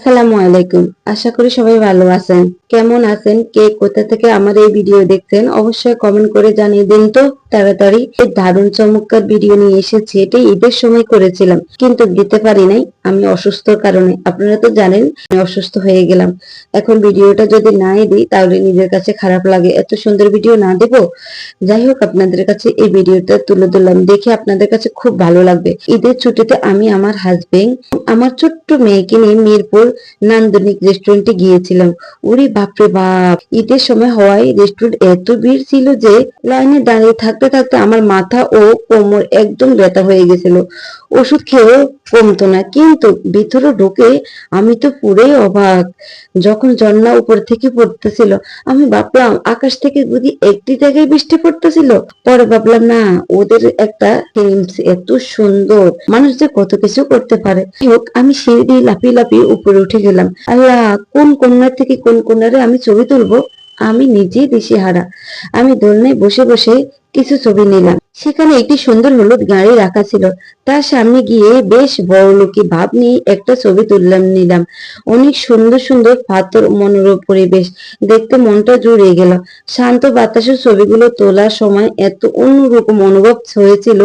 আসসালামু আলাইকুম। আশা করি সবাই ভালো আছেন। কেমন আছেন? কে কোথা থেকে আমার এই ভিডিও দেখছেন অবশ্যই কমেন্ট করে জানিয়ে দিন তো তাড়াতাড়ি। এই দারুণ চমৎকার ভিডিও নিয়ে এসেছি। এটা ঈদের সময় করেছিলাম কিন্তু দিতে পারি নাই আমি অসুস্থর কারণে। আপনারা তো জানেন আমি অসুস্থ হয়ে গেলাম। এখন ভিডিওটা যদি নাই দিই তাহলে নিজের কাছে খারাপ লাগে। এত সুন্দর ভিডিও না দেব। যাই হোক, আপনাদের কাছে এই ভিডিওটা তুলে ধরলাম, দেখে আপনাদের কাছে খুব ভালো লাগবে। ঈদের ছুটিতে আমি আমার হাজবেন্ড আমার ছোট্ট মেয়েকে নিয়ে মিরপুর নান্দনিক রেস্টুরেন্টে গিয়েছিলাম। ওরে বাপরে বাপ, ঈদের সময় হওয়ায় রেস্টুরেন্ট এত ভিড় ছিল যে লাইনে দাঁড়িয়ে থাকতে থাকতে আমার মাথা ও কোমর একদম ব্যথা হয়ে গেছিল। ওষুধ খেয়েও কমতো না, কিন্তু ভিতরে ঢুকে আমি তো পুরোই অবাক। যখন ঝর্ণা উপর থেকে পড়তেছিল আমি ভাবলাম আকাশ থেকে যদি একটি জায়গায় বৃষ্টি পড়তেছিল। পরে ভাবলাম না, ওদের একটা ফিল্মস এত সুন্দর, মানুষ যে কত কিছু করতে পারে। হোক, আমি সিঁড়ি দিয়ে লাফিয়ে লাফিয়ে উপরে উঠে গেলাম। আল্লাহ, কোন কন্যা থেকে কোন কন্যারে আমি ছবি তুলবো আমি নিজেই দিশেহারা। আমি দোলনায় বসে বসে কিছু ছবি নিলাম। সেখানে একটি সুন্দর হলুদ গাড়ি রাখা ছিল। তার সামনে গিয়ে বেশ বড়লোকি ভাব নিয়ে একটা ছবি তুললাম নিলাম। অনেক সুন্দর সুন্দর পাথর, মনোরম পরিবেশ, দেখতে মনটা জুড়িয়ে গেল। শান্ত বাতাসের ছবিগুলো তোলার সময় এত অন্যরকম অনুভব হয়েছিল,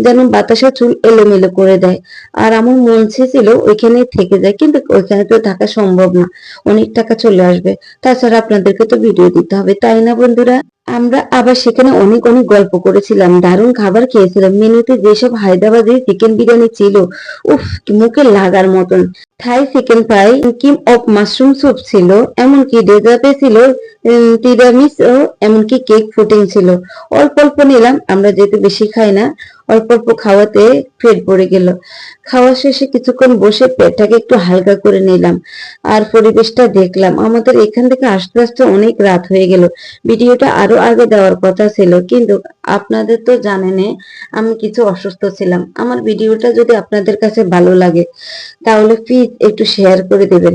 যেন বাতাসের চুল এলোমেলো করে দেয়। আর আমার মন চেয়েছিল ওইখানে থেকে যায়, কিন্তু ওইখানে তো থাকা সম্ভব না, অনেক টাকা চলে আসবে। তাছাড়া আপনাদেরকে তো ভিডিও দিতে হবে, তাই না বন্ধুরা? আমরা আবার সেখানে অনেক অনেক গল্প করেছিলাম, দারুণ খাবার খেয়েছিলাম। মেনুতে যেসব হায়দ্রাবাদি চিকেন বিরিয়ানি ছিল, উফ, মুখে লাগার মতন। থাই chicken fry, Kim of mushroom soup ছিল, এমনকি ডেজার্টে ছিল তিরামিস, ও এমনকি কেক ফুডিং ছিল। অল্প অল্প নিলাম, আমরা যেহেতু বেশি খাই না। অল্প অল্প খাওয়াতে পেট ভরে গেল। খাওয়া শেষে কিছুক্ষণ বসে পেটটাকে একটু হালকা করে নিলাম আর পরিবেশটা দেখলাম। আমাদের এখান থেকে আস্তে আস্তে অনেক রাত হয়ে গেল। ভিডিওটা আরো আগে দেওয়ার কথা ছিল, কিন্তু আপনাদের তো জানেনই আমি কিছু অসুস্থ ছিলাম। আমার ভিডিওটা যদি আপনাদের কাছে ভালো লাগে তাহলে প্লিজ একটু শেয়ার করে দেবেন।